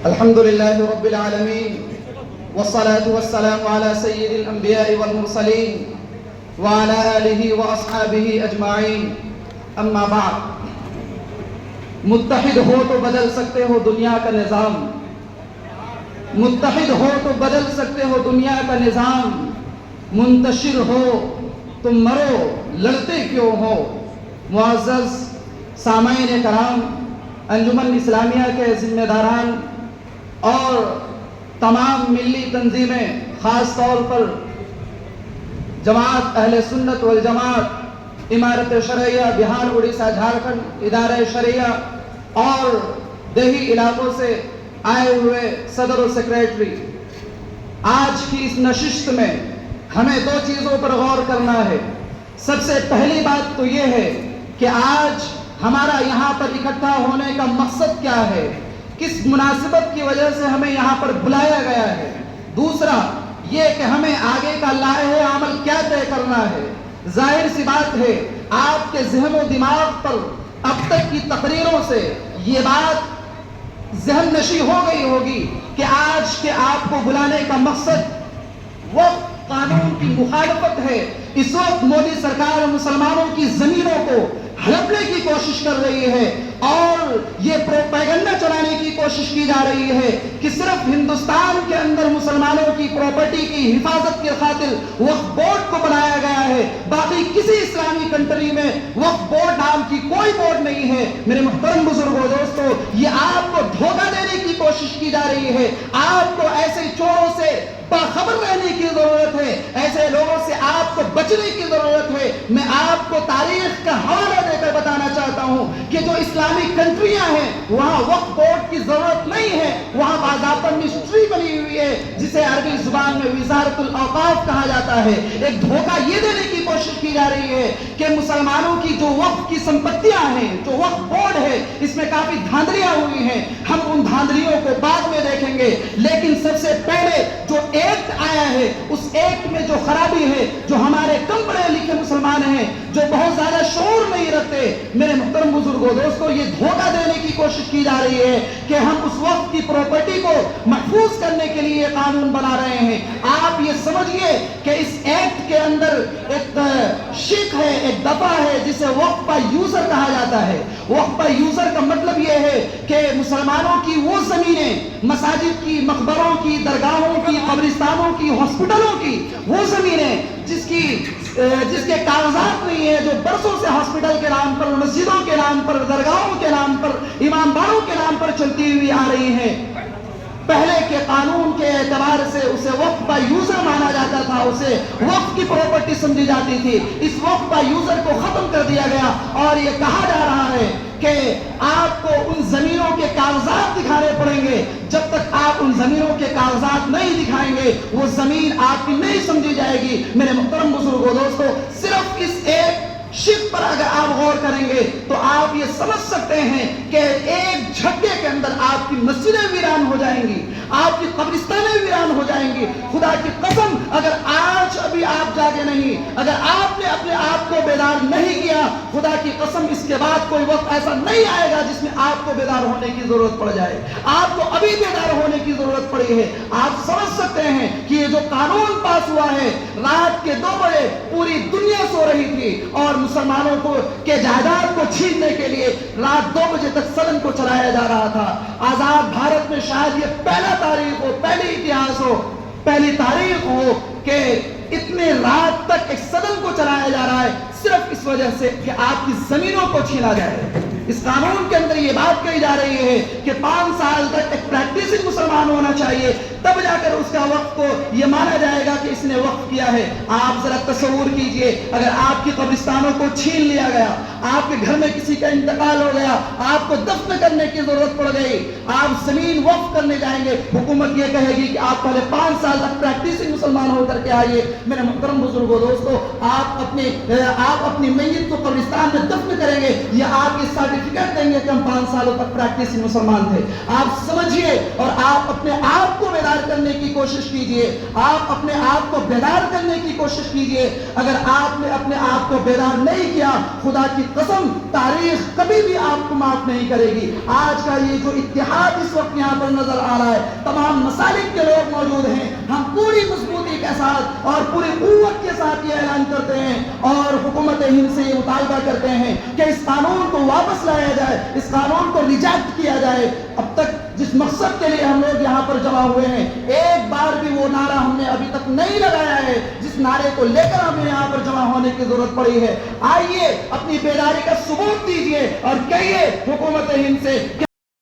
الحمد لله رب العالمين والصلاة والسلام على سيد الأنبياء والمرسلين وعلى آله وأصحابه أجمعين اما بعد. متحد ہو تو بدل سکتے ہو دنیا کا نظام، متحد ہو تو بدل سکتے ہو دنیا کا نظام، منتشر ہو تم مرو لڑتے کیوں ہو. معزز سامعین کرام، انجمن اسلامیہ کے ذمہ داران اور تمام ملی تنظیمیں، خاص طور پر جماعت اہل سنت والجماعت، امارت شرعیہ بہار اڑیسہ جھارکھنڈ، ادارہ شرعیہ اور دیہی علاقوں سے آئے ہوئے صدر و سیکریٹری، آج کی اس نشست میں ہمیں دو چیزوں پر غور کرنا ہے. سب سے پہلی بات تو یہ ہے کہ آج ہمارا یہاں پر اکٹھا ہونے کا مقصد کیا ہے، کس مناسبت کی وجہ سے ہمیں یہاں پر بلایا گیا ہے. دوسرا یہ کہ ہمیں آگے کا لائحہ عمل کیا طے کرنا ہے. ظاہر سی بات ہے آپ کے ذہن و دماغ پر اب تک کی تقریروں سے یہ بات ذہن نشی ہو گئی ہوگی کہ آج کے آپ کو بلانے کا مقصد وہ قانون کی مخالفت ہے. اس وقت مودی سرکار مسلمانوں کی زمینوں کو ہڑپنے کی کوشش کر رہی ہے اور یہ پروپیگنڈا چلانے کی کوشش کی جا رہی ہے کہ صرف ہندوستان کے اندر مسلمانوں کی پراپرٹی کی حفاظت کی خاطر وقف بورڈ کو بنایا گیا ہے، باقی کسی اسلامی کنٹری میں وقف بورڈ نام کی کوئی بورڈ نہیں ہے. میرے محترم بزرگوں، دوستو، یہ آپ کو دھوکہ دینے کی کوشش کی جا رہی ہے. آپ کو ایسے چوروں سے باخبر رہنے کی ضرورت ہے، ایسے لوگوں سے آپ کو بچنے کی ضرورت ہے. میں آپ کو تاریخ کا حوالہ دے کر بتانا چاہتا ہوں کہ جو اسلامی کنٹریاں ہیں وہاں وقف بورڈ کی ضرورت نہیں ہے، وہاں باضابطہ منسٹری بنی ہوئی ہے جسے عربی زبان میں وزارت الاوقاف کہا جاتا ہے. ایک دھوکہ یہ دینے کی کوشش کی جا رہی ہے کہ مسلمانوں کی جو وقف کی سمپتیاں ہیں، جو وقف بورڈ ہے، اس میں کافی دھاندلیاں ہوئی ہیں. ہم ان دھاندلیوں کو بعد میں دیکھیں گے، لیکن سب سے پہلے جو ایکٹ آیا ہے اس ایکٹ میں جو خرابی ہے، جو ہمارے کم پڑھے لکھے مسلمان ہیں جو بہت زیادہ شعور نہیں رکھتے، میرے محترم بزرگوں، دوستو، یہ دھوکہ دینے کی کوشش کی جا رہی ہے کہ ہم اس وقت کی پراپرٹی کو محفوظ کرنے کے لیے قانون بنا رہے ہیں. آپ یہ سمجھئے کہ اس ایکٹ کے اندر ایک شق ہے، ایک دفعہ ہے جسے وقف بائی یوزر کہا جاتا ہے. وقف بائی یوزر کا مطلب یہ ہے کہ مسلمانوں کی وہ زمینیں، مساجد کی، مقبروں کی، درگاہوں کی، قبرستانوں کی، ہاسپٹلوں کی وہ زمینیں جس کے کاغذات نہیں ہیں، جو برسوں سے ہاسپٹل کے نام پر، مسجدوں کے نام پر، درگاہوں کے نام پر، امام باڑوں کے نام پر چلتی ہوئی آ رہی ہیں. پہلے کے قانون کے اعتبار سے اسے وقف بائی یوزر مانا جاتا تھا، اسے وقف کی پراپرٹی سمجھی جاتی تھی. اس وقف بائی یوزر کو ختم کر دیا گیا اور یہ کہا جا رہا ہے کہ آپ کو ان زمینوں کے کاغذات دکھانے پڑیں گے. جب تک آپ ان زمینوں کے کاغذات نہیں دکھائیں گے وہ زمین آپ کی نہیں سمجھی جائے گی. میرے محترم بزرگوں، دوستو، صرف اس ایک شق پر اگر آپ غور کریں گے تو آپ یہ سمجھ سکتے ہیں کہ ایک جھٹکے کے اندر آپ کی مسجدیں ویران ہو جائیں گی، آپ کی قبرستانیں ویران ہو جائیں گی. خدا کی قسم، اگر آج ابھی آپ جاگے نہیں، اگر آپ نے اپنے آپ کو بیدار نہیں کیا، خدا کی قسم اس کے بعد کوئی وقت ایسا نہیں آئے گا جس میں آپ کو بیدار ہونے کی ضرورت پڑ جائے. آپ کو ابھی بیدار ہونے کی ضرورت پڑی ہے. آپ سمجھ سکتے ہیں کہ یہ جو قانون پاس ہوا ہے، رات کے 2 بجے پوری دنیا سو رہی تھی اور مسلمانوں کو کے جائیداد کو چھیننے کے لیے رات 2 بجے تک سدن کو چلایا جا رہا تھا. آزاد بھارت میں شاید یہ پہلا تاریخ ہو، پہلی اتہاس ہو، پہلی تاریخ ہو کہ اتنے رات تک ایک سدن کو چلایا جا رہا ہے صرف اس وجہ سے کہ آپ کی زمینوں کو چھینا جائے. اس قانون کے اندر یہ بات کہی جا رہی ہے کہ 5 سال تک ایک پریکٹسنگ مسلمان ہونا چاہیے، تب جا کر اس کا وقت کو یہ مانا جائے گا کہ اس نے وقف کیا ہے. آپ ذرا تصور کیجئے، اگر آپ کی قبرستانوں کو چھین لیا گیا، آپ کے گھر میں کسی کا انتقال ہو گیا، آپ کو دفن کرنے کی ضرورت پڑ گئی، آپ زمین وقف کرنے جائیں گے، حکومت یہ کہے گی کہ آپ پہلے 5 سال تک پریکٹسنگ مسلمان ہو کر کے آئیے. میرے محترم بزرگوں، دوستو، آپ اپنی میت کو قبرستان میں دفن کریں گے یا آپ یہ سرٹیفکیٹ دیں گے کہ ہم 5 سالوں تک پریکٹسنگ مسلمان تھے. آپ سمجھیے اور آپ اپنے آپ کو بیدار کرنے کی کوشش کیجئے. آپ اپنے آپ کو بیدار کرنے کی کوشش کیجئے. اگر آپ نے اپنے آپ کو بیدار نہیں کیا، خدا کی قسم تاریخ کبھی بھی آپ کو معاف نہیں کرے گی. آج کا یہ جو اتحاد اس وقت یہاں پر نظر آ رہا ہے, تمام مسالک کے لوگ موجود ہیں, ہم پوری مضبوطی کے ساتھ اور پوری قوت کے ساتھ یہ اعلان کرتے ہیں اور حکومت ہند سے یہ مطالبہ کرتے ہیں کہ اس قانون کو واپس لایا جائے, اس قانون کو ریجیکٹ کیا جائے. اب تک جس مقصد کے لیے ہم لوگ یہاں پر جمع ہوئے ہیں, ایک بار بھی وہ نعرہ ہم نے ابھی تک نہیں لگایا ہے جس نعرے کو لے کر ہمیں یہاں پر جمع ہونے کی ضرورت پڑی ہے. آئیے اپنی بیداری کا ثبوت دیجیے اور کہیے حکومت ہند سے